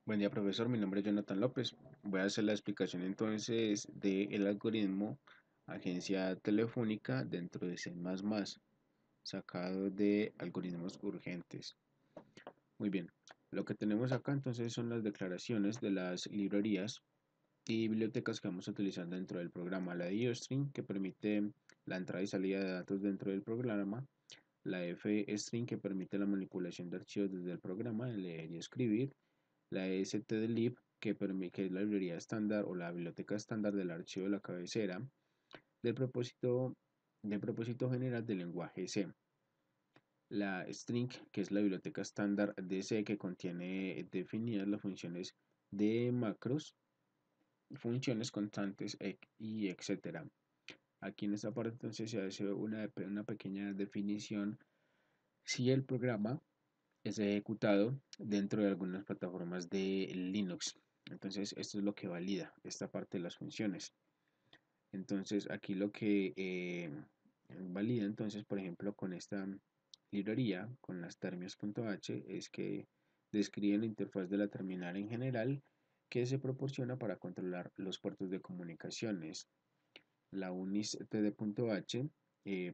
Buen día, profesor. Mi nombre es Jonathan López. Voy a hacer la explicación entonces del algoritmo agencia telefónica dentro de C++, sacado de algoritmos urgentes. Muy bien, lo que tenemos acá entonces son las declaraciones de las librerías y bibliotecas que vamos a utilizar dentro del programa. La IOString, que permite la entrada y salida de datos dentro del programa. La FString, que permite la manipulación de archivos desde el programa, leer y escribir. La stdlib, que es la librería estándar o la biblioteca estándar del archivo de la cabecera del propósito general del lenguaje C. La string, que es la biblioteca estándar de C, que contiene definidas las funciones de macros, funciones constantes y etcétera. Aquí en esta parte entonces se hace una pequeña definición si el programa es ejecutado dentro de algunas plataformas de Linux. Entonces, esto es lo que valida esta parte de las funciones. Entonces, aquí lo que valida, entonces, por ejemplo, con esta librería, con las termios.h, es que describe la interfaz de la terminal en general que se proporciona para controlar los puertos de comunicaciones. La unistd.h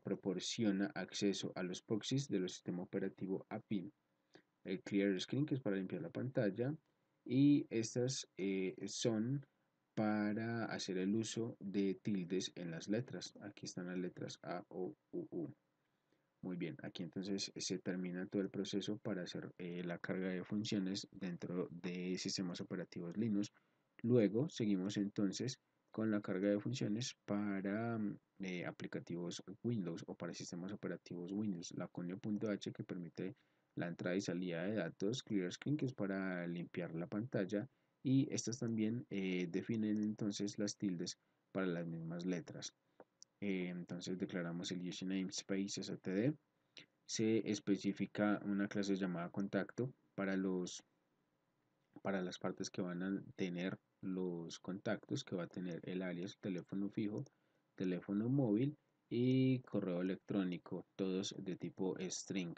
proporciona acceso a los proxies de los sistemas operativos API, el clear screen, que es para limpiar la pantalla, y estas son para hacer el uso de tildes en las letras. Aquí están las letras A, O, U, U. Muy bien, aquí entonces se termina todo el proceso para hacer la carga de funciones dentro de sistemas operativos Linux. Luego seguimos entonces con la carga de funciones para aplicativos Windows o para sistemas operativos Windows. La conio.h, que permite la entrada y salida de datos, clear screen, que es para limpiar la pantalla, y estas también definen entonces las tildes para las mismas letras. Entonces declaramos el use namespace std. Se especifica una clase llamada contacto para las partes que van a tener los contactos, que va a tener el alias teléfono fijo, teléfono móvil y correo electrónico, todos de tipo string.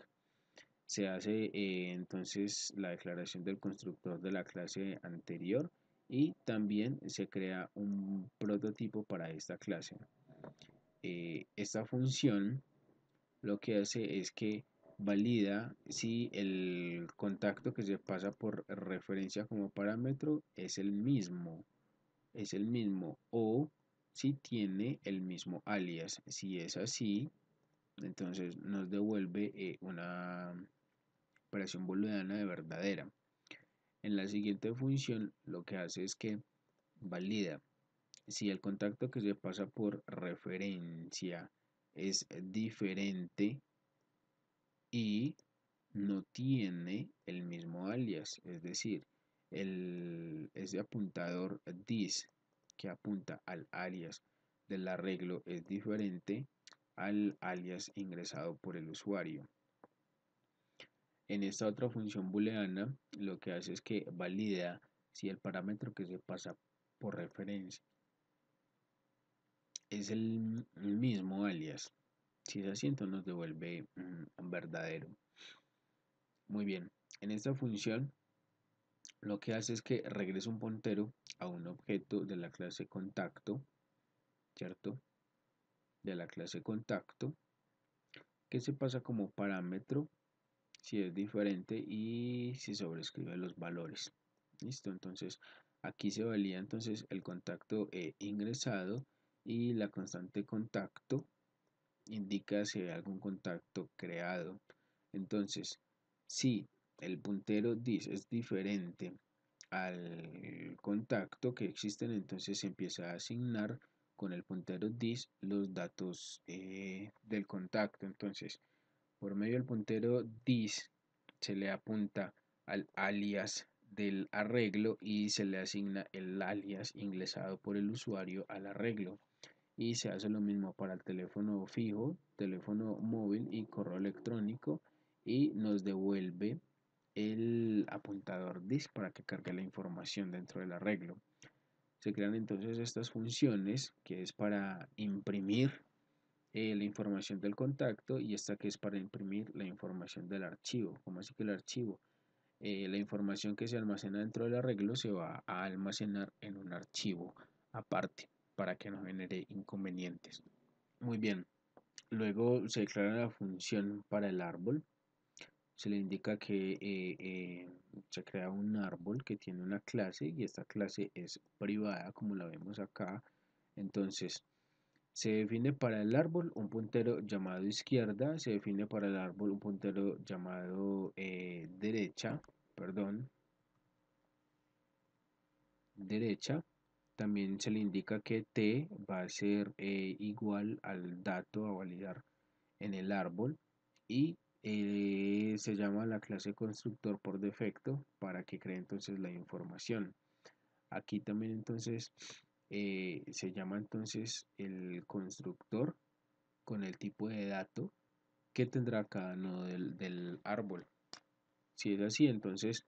Se hace entonces la declaración del constructor de la clase anterior y también se crea un prototipo para esta clase. Esta función lo que hace es que valida si el contacto que se pasa por referencia como parámetro es el mismo o si tiene el mismo alias. Si es así, entonces nos devuelve una operación booleana de verdadera. En la siguiente función lo que hace es que valida si el contacto que se pasa por referencia es diferente y no tiene el mismo alias, es decir, ese apuntador dis que apunta al alias del arreglo es diferente al alias ingresado por el usuario. En esta otra función booleana lo que hace es que valida si el parámetro que se pasa por referencia es el mismo alias. Si es así, entonces nos devuelve un verdadero. Muy bien, en esta función lo que hace es que regresa un puntero a un objeto de la clase contacto, ¿cierto? De la clase contacto, que se pasa como parámetro si es diferente y si sobrescribe los valores. Listo, entonces aquí se valida entonces el contacto ingresado y la constante contacto indica si hay algún contacto creado. Entonces, si el puntero dis es diferente al contacto que existen, entonces se empieza a asignar con el puntero dis los datos del contacto. Entonces, por medio del puntero dis se le apunta al alias del arreglo y se le asigna el alias ingresado por el usuario al arreglo. Y se hace lo mismo para el teléfono fijo, teléfono móvil y correo electrónico, y nos devuelve el apuntador dis para que cargue la información dentro del arreglo. Se crean entonces estas funciones que es para imprimir la información del contacto y esta que es para imprimir la información del archivo. Como así que el archivo? la información que se almacena dentro del arreglo se va a almacenar en un archivo aparte para que no genere inconvenientes. Muy bien, luego se declara la función para el árbol. Se le indica que se crea un árbol que tiene una clase y esta clase es privada como la vemos acá. Entonces, se define para el árbol un puntero llamado izquierda, se define para el árbol un puntero llamado derecha, perdón, derecha. También se le indica que t va a ser igual al dato a validar en el árbol y se llama la clase constructor por defecto para que cree entonces la información. Aquí también entonces se llama entonces el constructor con el tipo de dato que tendrá cada nodo del árbol. Si es así, entonces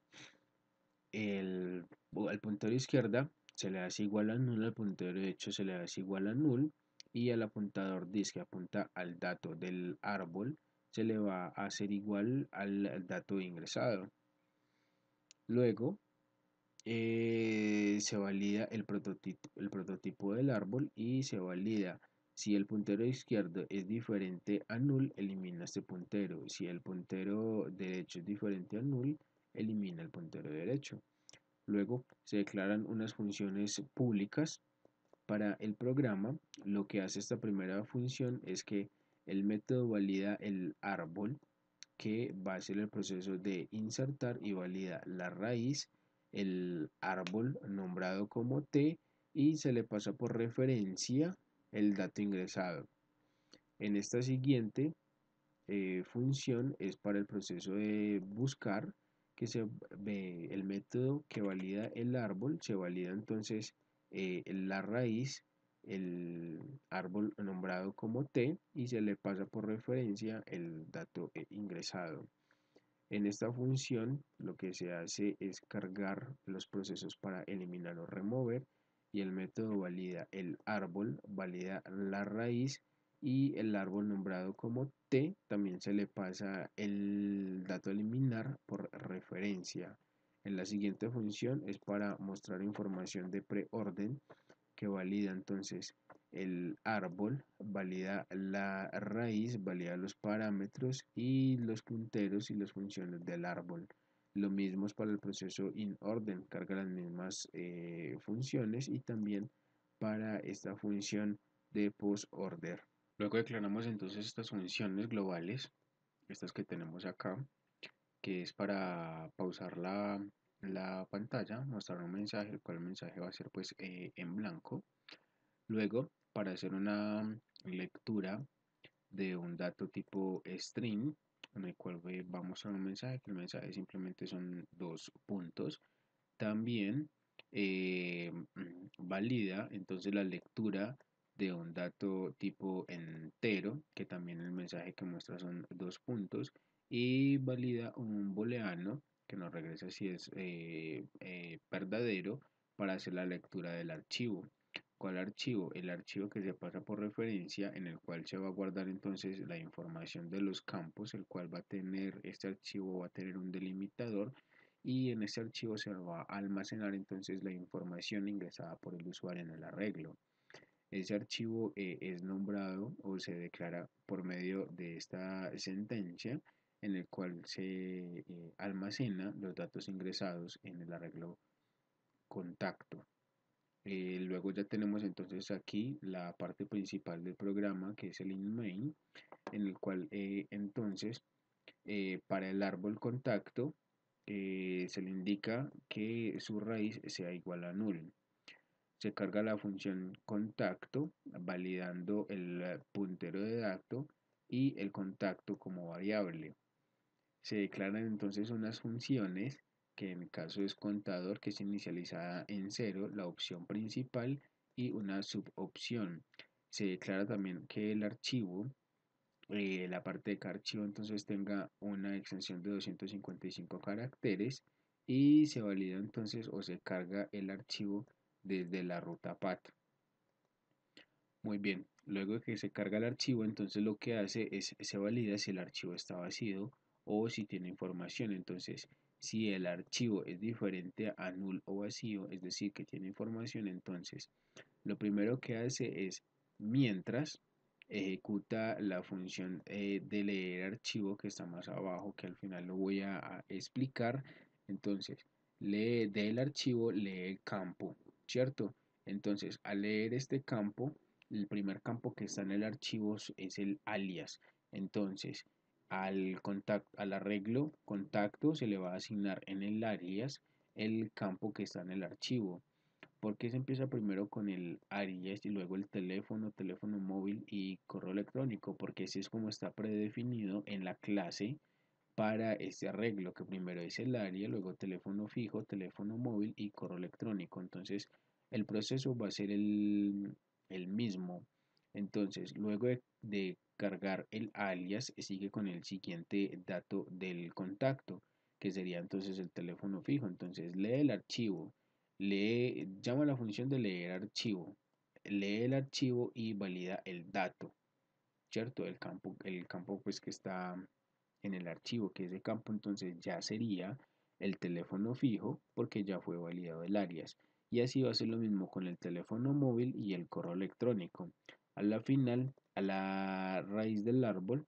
al puntero izquierda se le hace igual a null, al puntero derecho se le hace igual a null y al apuntador disk que apunta al dato del árbol se le va a hacer igual al dato ingresado. Luego se valida el prototipo del árbol y se valida si el puntero izquierdo es diferente a null, elimina este puntero. Si el puntero derecho es diferente a null, elimina el puntero derecho. Luego se declaran unas funciones públicas para el programa. Lo que hace esta primera función es que el método valida el árbol que va a hacer el proceso de insertar y valida la raíz, el árbol nombrado como t y se le pasa por referencia el dato ingresado. En esta siguiente función es para el proceso de buscar que se ve el método que valida el árbol, se valida entonces la raíz, el árbol nombrado como t y se le pasa por referencia el dato ingresado. En esta función lo que se hace es cargar los procesos para eliminar o remover y el método valida el árbol, valida la raíz y el árbol nombrado como t también se le pasa el dato a eliminar por referencia. En la siguiente función es para mostrar información de preorden que valida entonces el árbol, valida la raíz, valida los parámetros y los punteros y las funciones del árbol. Lo mismo es para el proceso inOrder, carga las mismas funciones y también para esta función de postorder. Luego declaramos entonces estas funciones globales, estas que tenemos acá, que es para pausar la pantalla, mostrar un mensaje, el cual mensaje va a ser pues en blanco. Luego, para hacer una lectura de un dato tipo string, en el cual vamos a un mensaje, que el mensaje simplemente son dos puntos, también valida entonces la lectura de un dato tipo entero, que también el mensaje que muestra son dos puntos, y valida un booleano que nos regresa si es verdadero para hacer la lectura del archivo. ¿Cuál archivo? El archivo que se pasa por referencia, en el cual se va a guardar entonces la información de los campos, el cual va a tener, este archivo va a tener un delimitador y en este archivo se va a almacenar entonces la información ingresada por el usuario en el arreglo. Ese archivo es nombrado o se declara por medio de esta sentencia en el cual se almacena los datos ingresados en el arreglo contacto. Luego ya tenemos entonces aquí la parte principal del programa que es el inMain, en el cual entonces para el árbol contacto se le indica que su raíz sea igual a null. Se carga la función contacto validando el puntero de dato y el contacto como variable. Se declaran entonces unas funciones que en caso es contador que es inicializada en 0, la opción principal y una subopción. Se declara también que el archivo, la parte de cada archivo entonces tenga una extensión de 255 caracteres y se valida entonces o se carga el archivo desde la ruta path. Muy bien, luego de que se carga el archivo, entonces lo que hace es se valida si el archivo está vacío o si tiene información. Entonces, Si el archivo es diferente a null o vacío, es decir, que tiene información, entonces lo primero que hace es, mientras ejecuta la función de leer archivo que está más abajo, que al final lo voy a explicar. Entonces, lee del archivo, lee el campo, ¿cierto? Entonces, al leer este campo, el primer campo que está en el archivo es el alias. Entonces, al arreglo contacto se le va a asignar en el alias el campo que está en el archivo. ¿Por qué se empieza primero con el alias y luego el teléfono, teléfono móvil y correo electrónico? Porque así es como está predefinido en la clase para este arreglo, que primero es el área, luego teléfono fijo, teléfono móvil y correo electrónico. Entonces, el proceso va a ser el mismo. Entonces, luego de cargar el alias, sigue con el siguiente dato del contacto, que sería entonces el teléfono fijo. Entonces, lee el archivo, llama a la función de leer archivo, lee el archivo y valida el dato, ¿cierto? El campo pues que está en el archivo, que ese campo entonces ya sería el teléfono fijo porque ya fue validado el alias. Y así va a ser lo mismo con el teléfono móvil y el correo electrónico. A la final, a la raíz del árbol,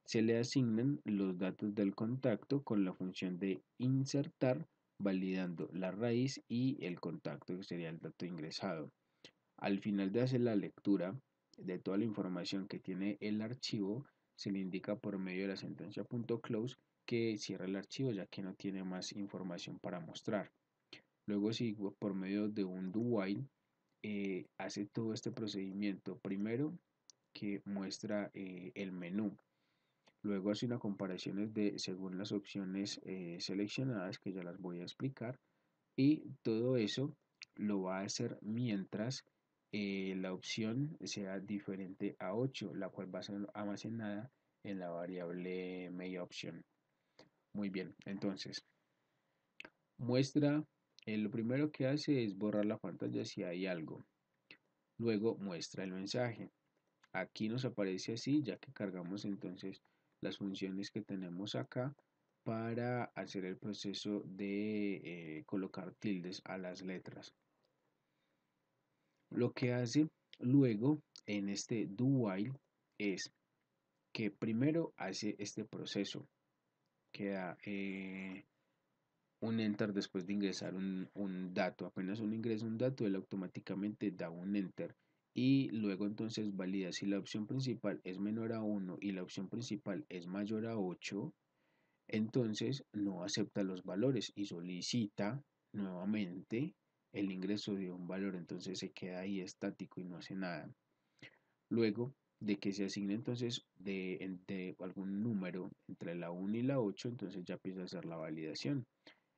se le asignan los datos del contacto con la función de insertar, validando la raíz y el contacto, que sería el dato ingresado. Al final de hacer la lectura de toda la información que tiene el archivo, se le indica por medio de la sentencia .close que cierra el archivo ya que no tiene más información para mostrar. Luego, si por medio de un do while hace todo este procedimiento, primero que muestra el menú, luego hace una comparación según las opciones seleccionadas, que ya las voy a explicar, y todo eso lo va a hacer mientras la opción sea diferente a 8, la cual va a ser almacenada en la variable MayOption. Muy bien, entonces muestra, lo primero que hace es borrar la pantalla si hay algo. Luego muestra el mensaje. Aquí nos aparece así, ya que cargamos entonces las funciones que tenemos acá para hacer el proceso de colocar tildes a las letras. Lo que hace luego en este do while es que primero hace este proceso, que da un enter después de ingresar un dato. Apenas uno ingresa un dato, él automáticamente da un enter. Y luego entonces valida si la opción principal es menor a 1 y la opción principal es mayor a 8, entonces no acepta los valores y solicita nuevamente el ingreso de un valor. Entonces se queda ahí estático y no hace nada. Luego de que se asigne entonces de algún número entre la 1 y la 8, entonces ya empieza a hacer la validación.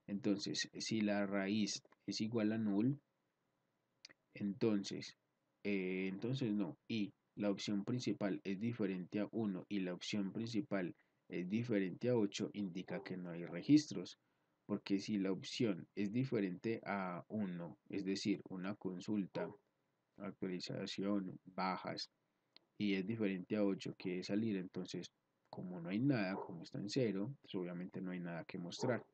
Entonces, si la raíz es igual a null, entonces, entonces no. Y la opción principal es diferente a 1 y la opción principal es diferente a 8, indica que no hay registros. Porque si la opción es diferente a 1, es decir, una consulta, actualización, bajas, y es diferente a 8 que es salir, entonces como no hay nada, como está en cero, pues obviamente no hay nada que mostrar.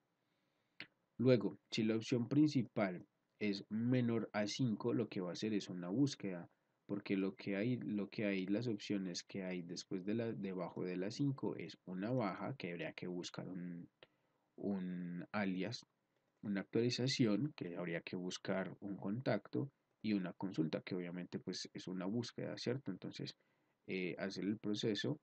Luego, si la opción principal es menor a 5, lo que va a hacer es una búsqueda, porque lo que hay, las opciones que hay después debajo de la 5 es una baja, que habría que buscar un alias, una actualización, que habría que buscar un contacto, y una consulta, que obviamente pues es una búsqueda, ¿cierto? Entonces, hacer el proceso.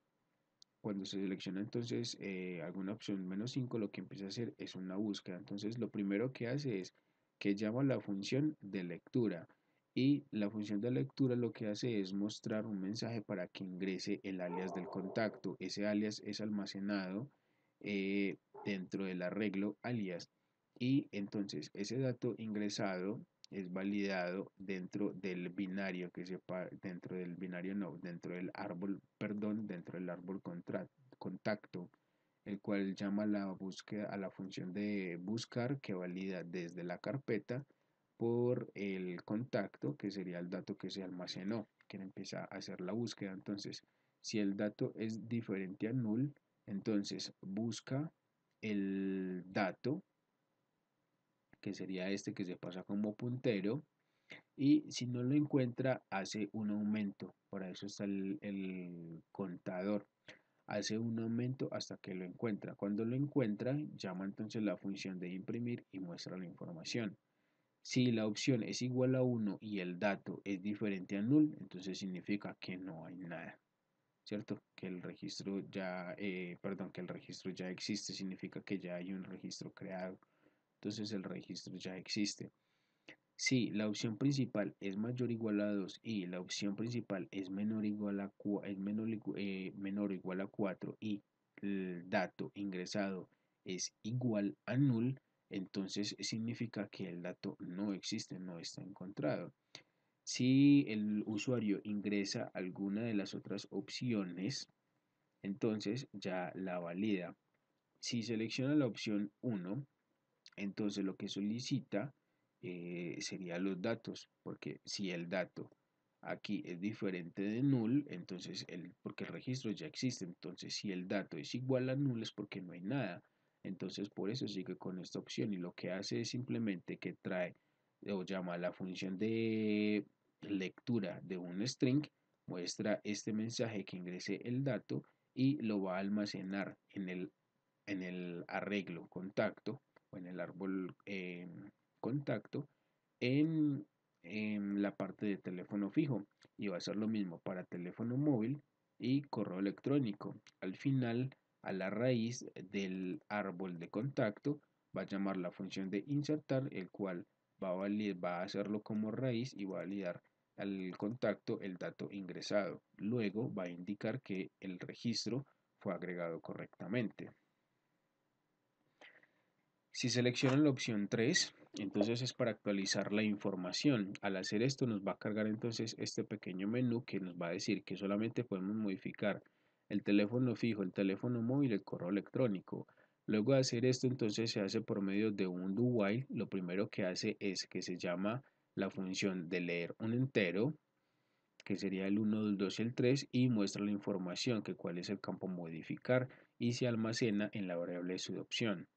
Cuando se selecciona entonces alguna opción -5, lo que empieza a hacer es una búsqueda. Entonces lo primero que hace es que llama la función de lectura, y la función de lectura lo que hace es mostrar un mensaje para que ingrese el alias del contacto. Ese alias es almacenado dentro del arreglo alias, y entonces ese dato ingresado es validado dentro del binario dentro del binario no, dentro del árbol, perdón, dentro del árbol contacto, el cual llama a la función de buscar, que valida desde la carpeta por el contacto, que sería el dato que se almacenó, que empieza a hacer la búsqueda. Entonces, si el dato es diferente a null, entonces busca el dato que sería este que se pasa como puntero, y si no lo encuentra, hace un aumento. Para eso está el contador. Hace un aumento hasta que lo encuentra. Cuando lo encuentra, llama entonces la función de imprimir y muestra la información. Si la opción es igual a 1 y el dato es diferente a null, entonces significa que no hay nada, ¿cierto? Que el registro ya, perdón, que el registro ya existe, significa que ya hay un registro creado. Entonces el registro ya existe. Si la opción principal es mayor o igual a 2 y la opción principal es menor o igual a, menor o igual a 4 y el dato ingresado es igual a null, entonces significa que el dato no existe, no está encontrado. Si el usuario ingresa alguna de las otras opciones, entonces ya la valida. Si selecciona la opción 1, entonces lo que solicita sería los datos, porque si el dato aquí es diferente de null, entonces porque el registro ya existe, entonces si el dato es igual a null es porque no hay nada. Entonces por eso sigue con esta opción y lo que hace es simplemente que trae o llama a la función de lectura de un string, muestra este mensaje que ingrese el dato y lo va a almacenar en el arreglo contacto o en el árbol contacto en la parte de teléfono fijo, y va a ser lo mismo para teléfono móvil y correo electrónico. Al final, a la raíz del árbol de contacto va a llamar la función de insertar, el cual va a hacerlo como raíz y va a validar al contacto el dato ingresado. Luego va a indicar que el registro fue agregado correctamente. Si seleccionan la opción 3, entonces es para actualizar la información. Al hacer esto nos va a cargar entonces este pequeño menú que nos va a decir que solamente podemos modificar el teléfono fijo, el teléfono móvil, el correo electrónico. Luego de hacer esto entonces se hace por medio de un do while. Lo primero que hace es que se llama la función de leer un entero, que sería el 1, el 2 y el 3, y muestra la información, que cuál es el campo modificar, y se almacena en la variable de su opción.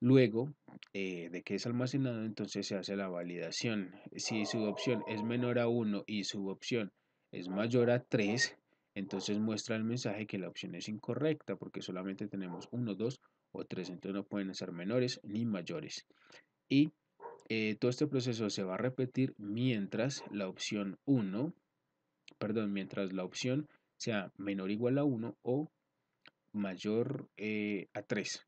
Luego de que es almacenado, entonces se hace la validación. Si su opción es menor a 1 y su opción es mayor a 3, entonces muestra el mensaje que la opción es incorrecta porque solamente tenemos 1, 2 o 3, entonces no pueden ser menores ni mayores. Y todo este proceso se va a repetir mientras la opción 1, perdón, mientras la opción sea menor o igual a 1 o mayor a 3,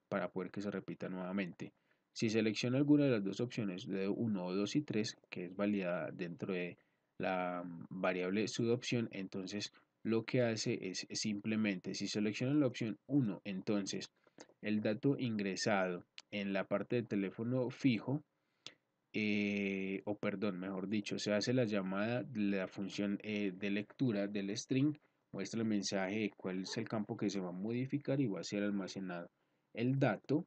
para poder que se repita nuevamente. Si selecciona alguna de las dos opciones de 1 o 2 y 3, que es validada dentro de la variable subopción, entonces lo que hace es simplemente, si selecciona la opción 1, entonces el dato ingresado en la parte del teléfono fijo, o perdón, mejor dicho, se hace la llamada de la función de lectura del string, muestra el mensaje de cuál es el campo que se va a modificar y va a ser almacenado el dato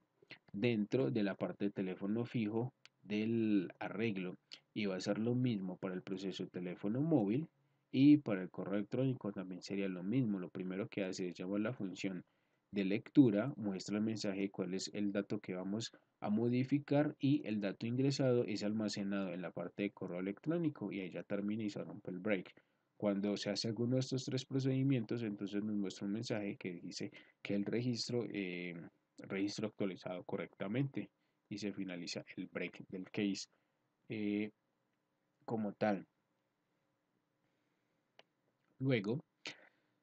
dentro de la parte de teléfono fijo del arreglo, y va a ser lo mismo para el proceso de teléfono móvil y para el correo electrónico también sería lo mismo. Lo primero que hace es llamar la función de lectura, muestra el mensaje cuál es el dato que vamos a modificar y el dato ingresado es almacenado en la parte de correo electrónico, y ahí ya termina y se rompe el break. Cuando se hace alguno de estos tres procedimientos, entonces nos muestra un mensaje que dice que el registro actualizado correctamente, y se finaliza el break del case eh, como tal. Luego,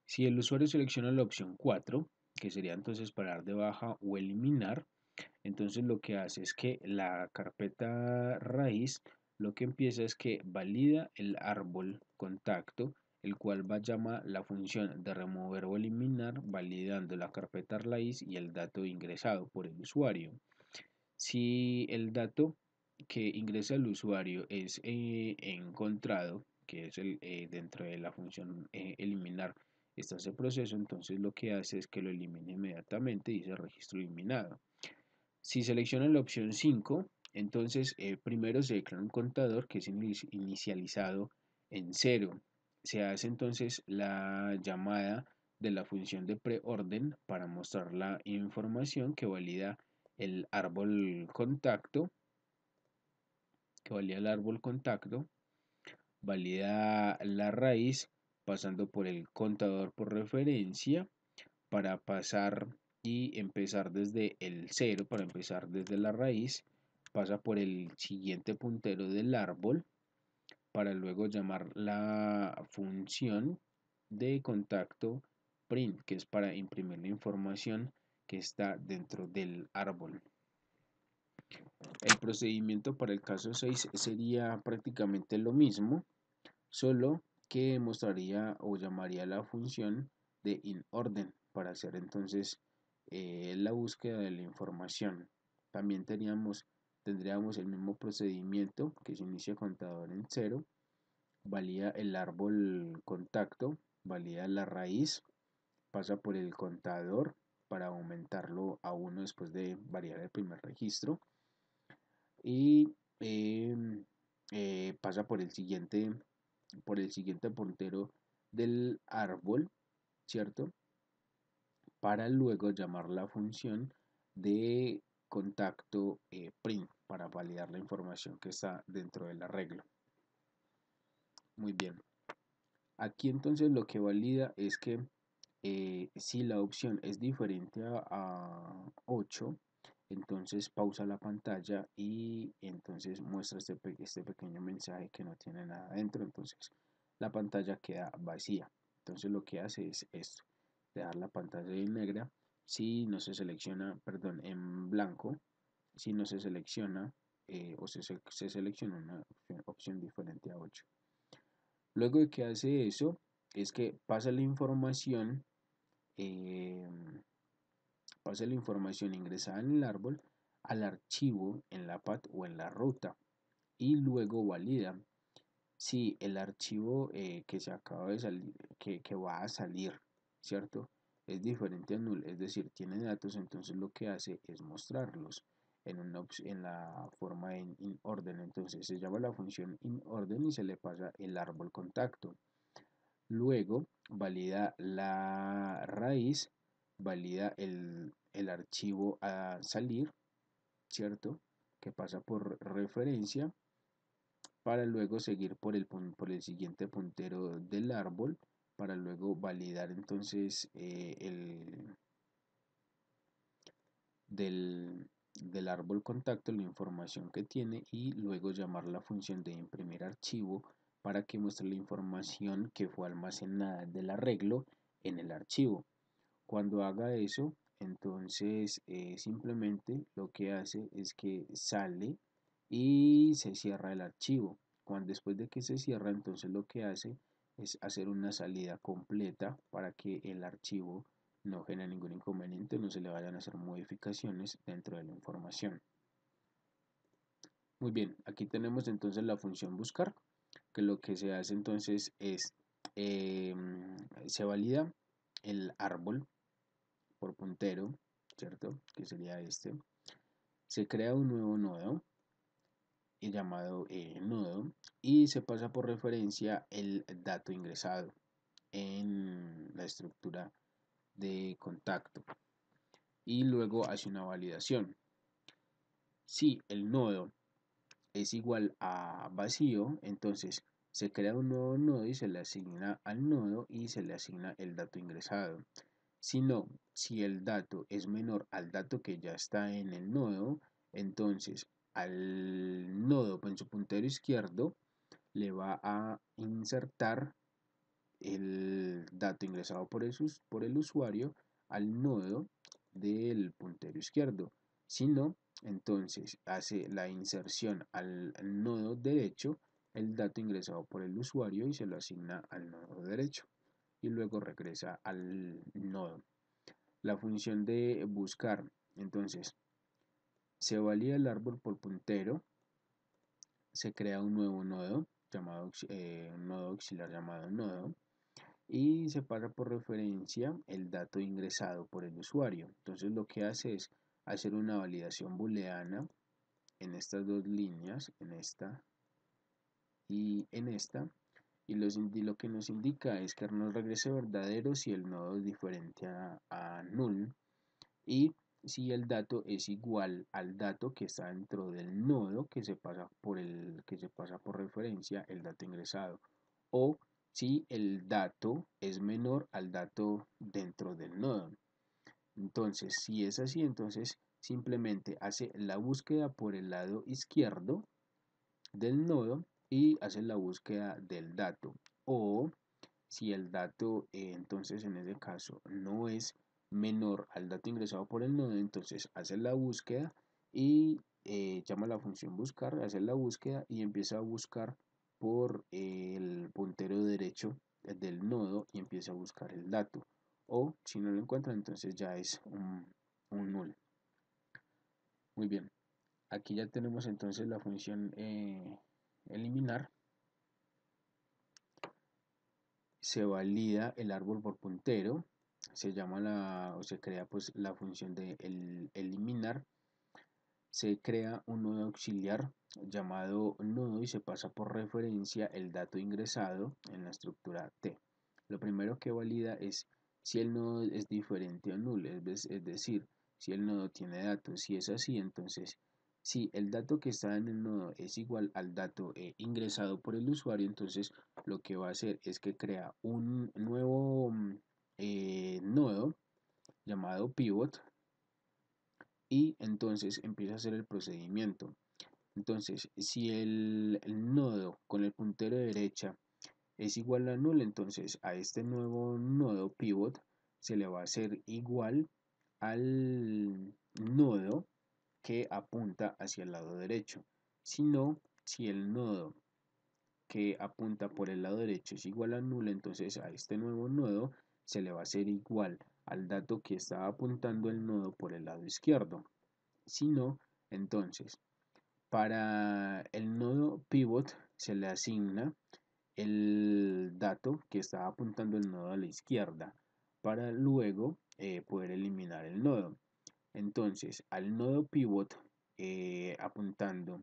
si el usuario selecciona la opción 4, que sería entonces para dar de baja o eliminar, entonces lo que hace es que la carpeta raíz lo que empieza es que valida el árbol contacto, el cual va a llamar la función de remover o eliminar, validando la carpeta raíz y el dato ingresado por el usuario. Si el dato que ingresa el usuario es encontrado, que es dentro de la función eliminar, está ese proceso, entonces lo que hace es que lo elimina inmediatamente y dice registro eliminado. Si seleccionan la opción 5, entonces primero se declara un contador que es inicializado en 0. Se hace entonces la llamada de la función de preorden para mostrar la información que valida el árbol contacto, que valida el árbol contacto, valida la raíz pasando por el contador por referencia para pasar y empezar desde el cero, para empezar desde la raíz, pasa por el siguiente puntero del árbol para luego llamar la función de contacto print, que es para imprimir la información que está dentro del árbol. El procedimiento para el caso 6 sería prácticamente lo mismo, solo que mostraría o llamaría la función de inOrden para hacer entonces la búsqueda de la información. También tendríamos el mismo procedimiento que se inicia contador en cero, valida el árbol contacto, valida la raíz, pasa por el contador para aumentarlo a 1 después de variar el primer registro y pasa por el siguiente puntero del árbol, ¿cierto? Para luego llamar la función de contacto print para validar la información que está dentro del arreglo. Muy bien. Aquí entonces lo que valida es que si la opción es diferente a 8, entonces pausa la pantalla y entonces muestra este pequeño mensaje que no tiene nada dentro. Entonces la pantalla queda vacía. Entonces lo que hace es esto, dejar la pantalla en negra si no se selecciona, perdón, en blanco, si no se selecciona o se selecciona una opción diferente a 8. Luego de que hace eso, es que eh, pasa la información ingresada en el árbol al archivo en la path o en la ruta y luego valida si el archivo que se acaba de salir, que va a salir, ¿cierto? Es diferente a null, es decir, tiene datos, entonces lo que hace es mostrarlos en la forma en inOrden. Entonces se llama la función inOrden y se le pasa el árbol contacto. Luego valida la raíz, valida el archivo a salir, ¿cierto? Que pasa por referencia para luego seguir por el siguiente puntero del árbol para luego validar entonces del árbol contacto la información que tiene y luego llamar la función de imprimir archivo para que muestre la información que fue almacenada del arreglo en el archivo. Cuando haga eso, entonces simplemente lo que hace es que sale y se cierra el archivo. Después de que se cierra, entonces lo que hace es hacer una salida completa para que el archivo no genere ningún inconveniente, no se le vayan a hacer modificaciones dentro de la información. Muy bien, aquí tenemos entonces la función buscar, que lo que se hace entonces es, se valida el árbol por puntero, ¿cierto? Que sería este. Se crea un nuevo nodo llamado nodo y se pasa por referencia el dato ingresado en la estructura de contacto y luego hace una validación. Si el nodo es igual a vacío, entonces se crea un nuevo nodo y se le asigna al nodo y se le asigna el dato ingresado. Si no, si el dato es menor al dato que ya está en el nodo, entonces al nodo en su puntero izquierdo le va a insertar el dato ingresado por el usuario al nodo del puntero izquierdo. Si no, entonces hace la inserción al nodo derecho el dato ingresado por el usuario y se lo asigna al nodo derecho y luego regresa al nodo. La función de buscar, entonces se valida el árbol por puntero, se crea un nuevo nodo llamado un nodo auxiliar llamado nodo y se pasa por referencia el dato ingresado por el usuario. Entonces lo que hace es hacer una validación booleana en estas dos líneas, en esta y en esta, y lo que nos indica es que nos regrese verdadero si el nodo es diferente a null y si el dato es igual al dato que está dentro del nodo que se pasa por referencia el dato ingresado, o si el dato es menor al dato dentro del nodo. Entonces, si es así, entonces simplemente hace la búsqueda por el lado izquierdo del nodo y hace la búsqueda del dato. O si el dato, entonces en ese caso, no es menor al dato ingresado por el nodo, entonces hace la búsqueda y llama a la función buscar, hace la búsqueda y empieza a buscar por el puntero derecho del nodo y empieza a buscar el dato. O si no lo encuentra, entonces ya es un null. Muy bien, aquí ya tenemos entonces la función eliminar. Se valida el árbol por puntero, se llama o se crea pues la función de eliminar, se crea un nodo auxiliar llamado nodo y se pasa por referencia el dato ingresado en la estructura T. Lo primero que valida es si el nodo es diferente o nulo, es decir, si el nodo tiene datos. Si es así, entonces si el dato que está en el nodo es igual al dato ingresado por el usuario, entonces lo que va a hacer es que crea un nuevo nodo llamado pivot y entonces empieza a hacer el procedimiento. Entonces, si el nodo con el puntero de derecha es igual a null, entonces a este nuevo nodo pivot se le va a hacer igual al nodo que apunta hacia el lado derecho. Si no, si el nodo que apunta por el lado derecho es igual a null, entonces a este nuevo nodo se le va a hacer igual al dato que está apuntando el nodo por el lado izquierdo. Si no, entonces para el nodo pivot se le asigna el dato que está apuntando el nodo a la izquierda para luego poder eliminar el nodo. Entonces, al nodo pivot apuntando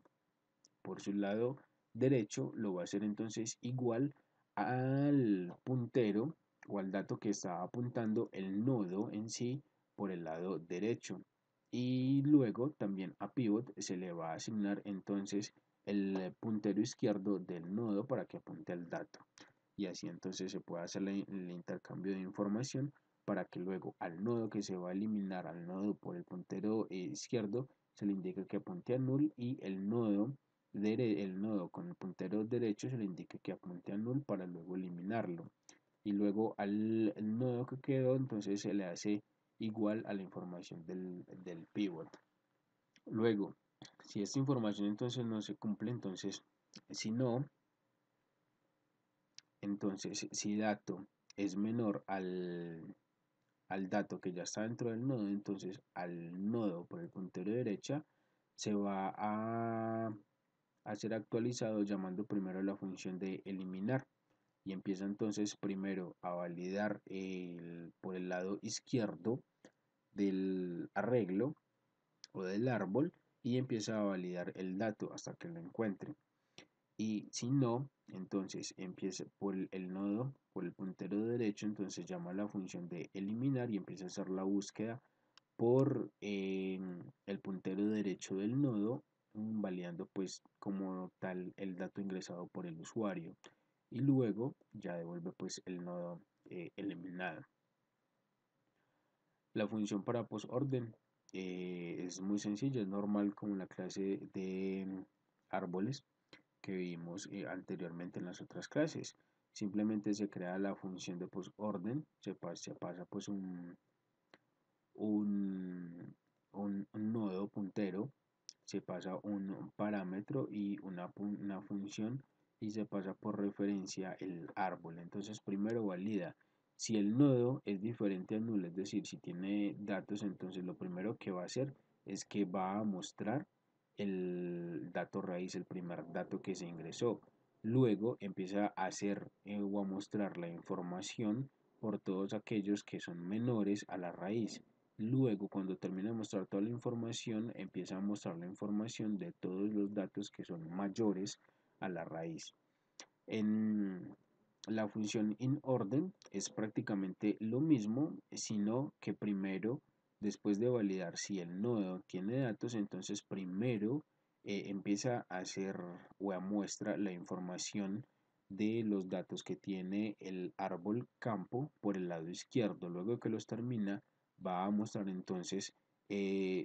por su lado derecho lo va a hacer entonces igual al puntero o al dato que está apuntando el nodo en sí por el lado derecho. Y luego también a pivot se le va a asignar entonces el puntero izquierdo del nodo para que apunte al dato. Y así entonces se puede hacer el intercambio de información para que luego al nodo que se va a eliminar, al nodo por el puntero izquierdo, se le indique que apunte a null y el nodo con el puntero derecho se le indique que apunte a null para luego eliminarlo. Y luego al nodo que quedó entonces se le hace igual a la información del pivot. Luego, si esta información entonces no se cumple, entonces si no, entonces si dato es menor al dato que ya está dentro del nodo, entonces al nodo por el puntero de derecha se va a ser actualizado llamando primero la función de eliminar y empieza entonces primero a validar por el lado izquierdo del arreglo o del árbol y empieza a validar el dato hasta que lo encuentre. Y si no, entonces empieza por el nodo, por el puntero derecho, entonces llama a la función de eliminar y empieza a hacer la búsqueda por el puntero derecho del nodo, validando pues como tal el dato ingresado por el usuario. Y luego ya devuelve pues el nodo eliminado. La función para postorden es muy sencilla, es normal como la clase de árboles que vimos anteriormente en las otras clases. Simplemente se crea la función de postorden, se pasa pues un nodo puntero, se pasa un parámetro y una función y se pasa por referencia el árbol. Entonces primero valida si el nodo es diferente al nulo, es decir, si tiene datos, entonces lo primero que va a hacer es que va a mostrar el dato raíz, el primer dato que se ingresó. Luego empieza a hacer o a mostrar la información por todos aquellos que son menores a la raíz. Luego, cuando termina de mostrar toda la información, empieza a mostrar la información de todos los datos que son mayores a la raíz. En la función inOrder es prácticamente lo mismo, sino que primero Después de validar si el nodo tiene datos, entonces primero empieza a hacer o a muestra la información de los datos que tiene el árbol campo por el lado izquierdo. Luego que los termina, va a mostrar entonces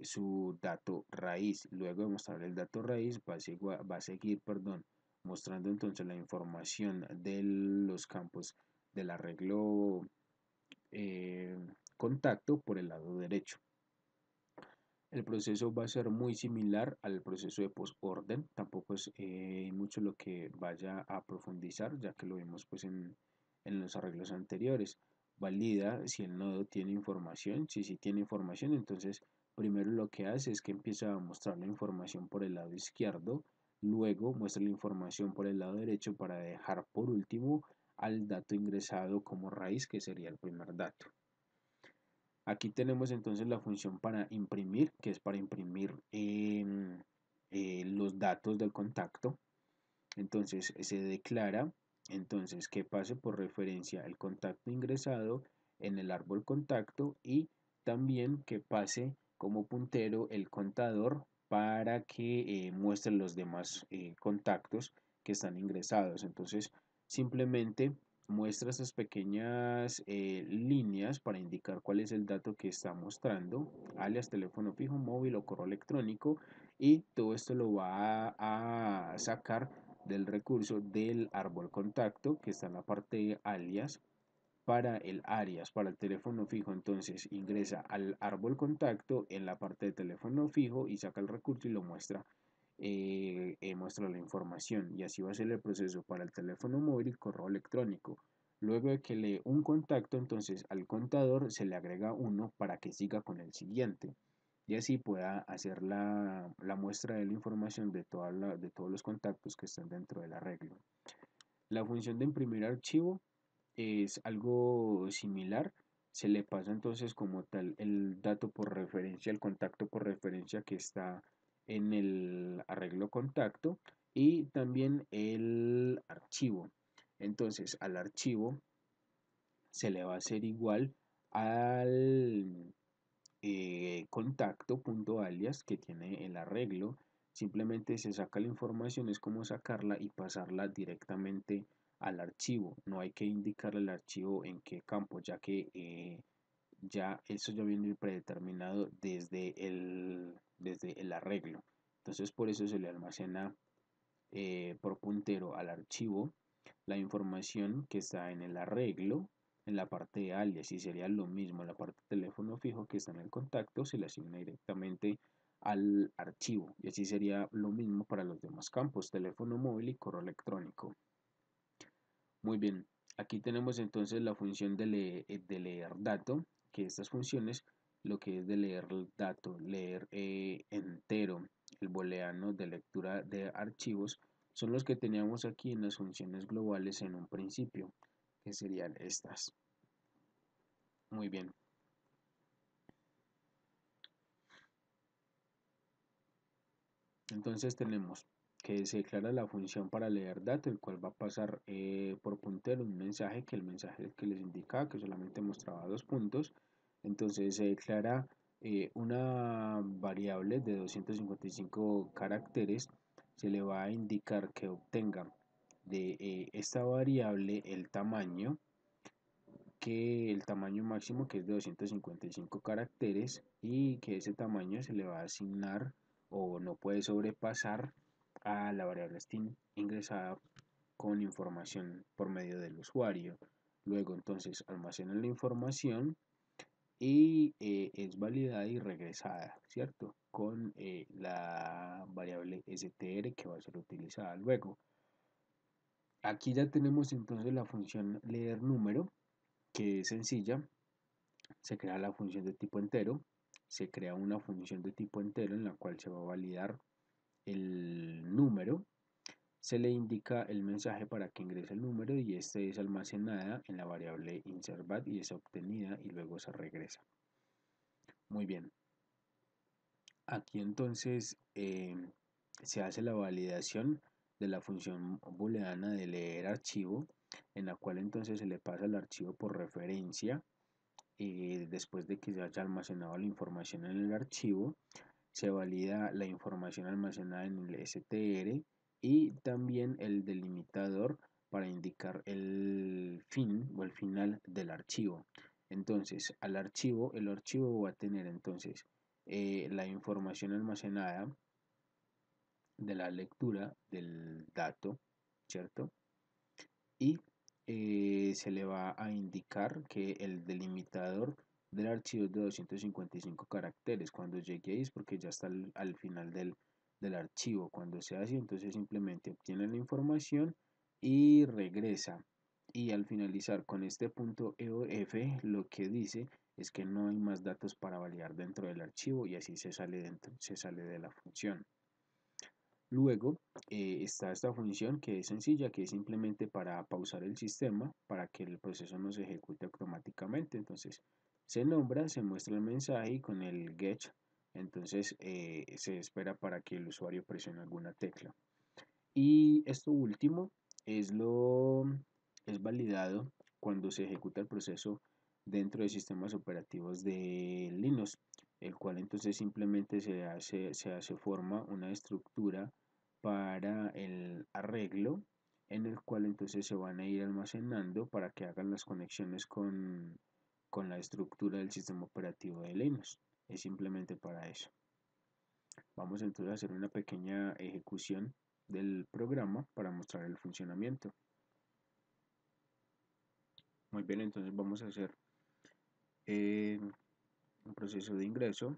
su dato raíz. Luego de mostrar el dato raíz, va a seguir, perdón, mostrando entonces la información de los campos del arreglo eh, contacto por el lado derecho. El proceso va a ser muy similar al proceso de postorden, tampoco es mucho lo que vaya a profundizar, ya que lo vimos pues en los arreglos anteriores. Valida si el nodo tiene información, si sí tiene información, entonces primero lo que hace es que empieza a mostrar la información por el lado izquierdo, luego muestra la información por el lado derecho para dejar por último al dato ingresado como raíz, que sería el primer dato. Aquí tenemos entonces la función para imprimir, que es para imprimir los datos del contacto. Entonces se declara entonces que pase por referencia el contacto ingresado en el árbol contacto y también que pase como puntero el contador para que muestre los demás contactos que están ingresados. Entonces simplemente muestra estas pequeñas líneas para indicar cuál es el dato que está mostrando, alias teléfono fijo, móvil o correo electrónico, y todo esto lo va a sacar del recurso del árbol contacto que está en la parte de alias. Para el alias, para el teléfono fijo, entonces ingresa al árbol contacto en la parte de teléfono fijo y saca el recurso y lo muestra, muestra la información, y así va a ser el proceso para el teléfono móvil y correo electrónico. Luego de que lee un contacto, entonces al contador se le agrega uno para que siga con el siguiente y así pueda hacer la muestra de la información de todos los contactos que están dentro del arreglo. La función de imprimir archivo es algo similar. Se le pasa entonces como tal el dato por referencia, el contacto por referencia que está en el arreglo contacto y también el archivo. Entonces al archivo se le va a hacer igual al contacto.alias que tiene el arreglo. Simplemente se saca la información, es como sacarla y pasarla directamente al archivo. No hay que indicarle al archivo en qué campo, ya que ya eso ya viene predeterminado desde el arreglo. Entonces por eso se le almacena por puntero al archivo la información que está en el arreglo en la parte de alias, y sería lo mismo en la parte de teléfono fijo que está en el contacto, se le asigna directamente al archivo, y así sería lo mismo para los demás campos, teléfono móvil y correo electrónico. Muy bien, aquí tenemos entonces la función de leer dato, que estas funciones, lo que es de leer el dato, leer entero, el booleano de lectura de archivos, son los que teníamos aquí en las funciones globales en un principio, que serían estas. Muy bien. Entonces tenemos que se declara la función para leer dato, el cual va a pasar por puntero un mensaje, que el mensaje que les indicaba que solamente mostraba 2 puntos. Entonces se declara una variable de 255 caracteres. Se le va a indicar que obtenga de esta variable el tamaño máximo, que es de 255 caracteres, y que ese tamaño se le va a asignar o no puede sobrepasar a la variable string ingresada con información por medio del usuario. Luego entonces almacena la información y es validada y regresada, ¿cierto? Con la variable str que va a ser utilizada luego. Aquí ya tenemos entonces la función leer número, que es sencilla. Se crea la función de tipo entero, se crea una función de tipo entero en la cual se va a validar el número, se le indica el mensaje para que ingrese el número y este es almacenada en la variable insertValue y es obtenida y luego se regresa. Muy bien. Aquí entonces se hace la validación de la función booleana de leer archivo, en la cual entonces se le pasa el archivo por referencia después de que se haya almacenado la información en el archivo, se valida la información almacenada en el str y también el delimitador para indicar el fin o el final del archivo. Entonces, el archivo va a tener entonces la información almacenada de la lectura del dato, ¿cierto? Y se le va a indicar que el delimitador del archivo es de 255 caracteres. Cuando llegue ahí es porque ya está al final del archivo. Cuando sea así, entonces simplemente obtiene la información y regresa. Y al finalizar con este punto EOF, lo que dice es que no hay más datos para validar dentro del archivo y así se sale de la función. Luego está esta función que es sencilla, que es simplemente para pausar el sistema para que el proceso no se ejecute automáticamente. Entonces se nombra, se muestra el mensaje y con el get, entonces se espera para que el usuario presione alguna tecla. Y esto último es validado cuando se ejecuta el proceso dentro de sistemas operativos de Linux, el cual entonces simplemente se forma una estructura para el arreglo, en el cual entonces se van a ir almacenando para que hagan las conexiones con la estructura del sistema operativo de Linux. Es simplemente para eso. Vamos entonces a hacer una pequeña ejecución del programa para mostrar el funcionamiento. Muy bien, entonces vamos a hacer un proceso de ingreso.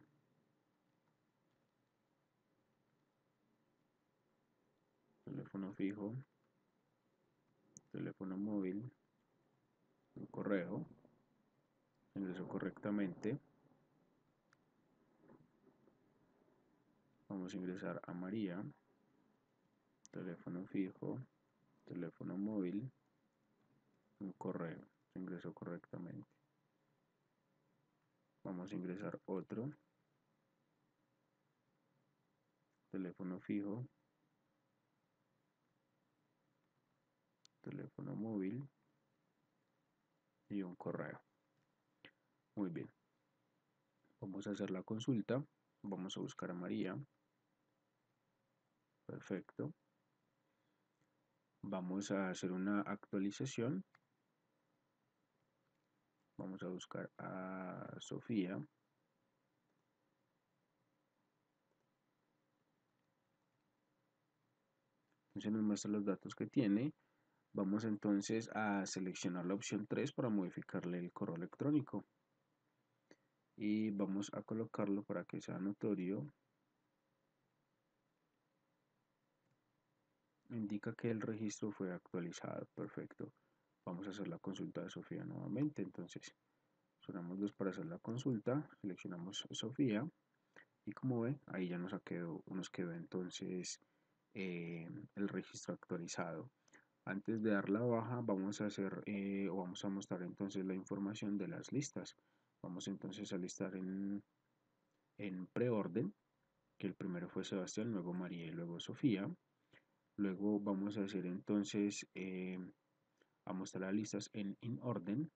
Teléfono fijo, teléfono móvil, un correo, ingreso correctamente. Vamos a ingresar a María, teléfono fijo, teléfono móvil, un correo, ingresó correctamente. Vamos a ingresar otro, teléfono fijo, teléfono móvil y un correo. Muy bien. Vamos a hacer la consulta. Vamos a buscar a María. Perfecto. Vamos a hacer una actualización. Vamos a buscar a Sofía. Entonces nos muestra los datos que tiene. Vamos entonces a seleccionar la opción 3 para modificarle el correo electrónico. Y vamos a colocarlo para que sea notorio. Indica que el registro fue actualizado. Perfecto. Vamos a hacer la consulta de Sofía nuevamente. Entonces, sonamos 2 para hacer la consulta. Seleccionamos Sofía. Y como ve, ahí ya nos quedó entonces el registro actualizado. Antes de dar la baja, vamos a hacer o vamos a mostrar entonces la información de las listas. Vamos entonces a listar en preorden, que el primero fue Sebastián, luego María y luego Sofía. Luego vamos a hacer entonces a mostrar las listas en orden,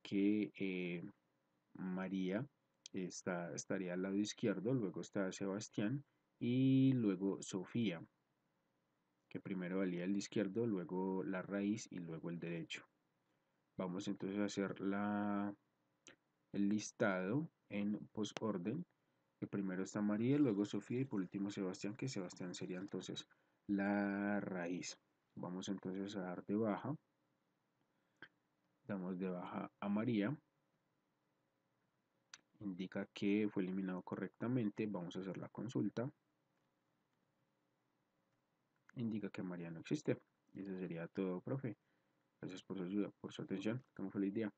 que María estaría al lado izquierdo, luego está Sebastián y luego Sofía, que primero valía el izquierdo, luego la raíz y luego el derecho. Vamos entonces a hacer el listado en posorden, que primero está María, luego Sofía y por último Sebastián, que Sebastián sería entonces la raíz. Vamos entonces a dar de baja. Damos de baja a María. Indica que fue eliminado correctamente. Vamos a hacer la consulta. Indica que María no existe. Y eso sería todo, profe. Gracias por su ayuda, por su atención. Tenga un feliz día.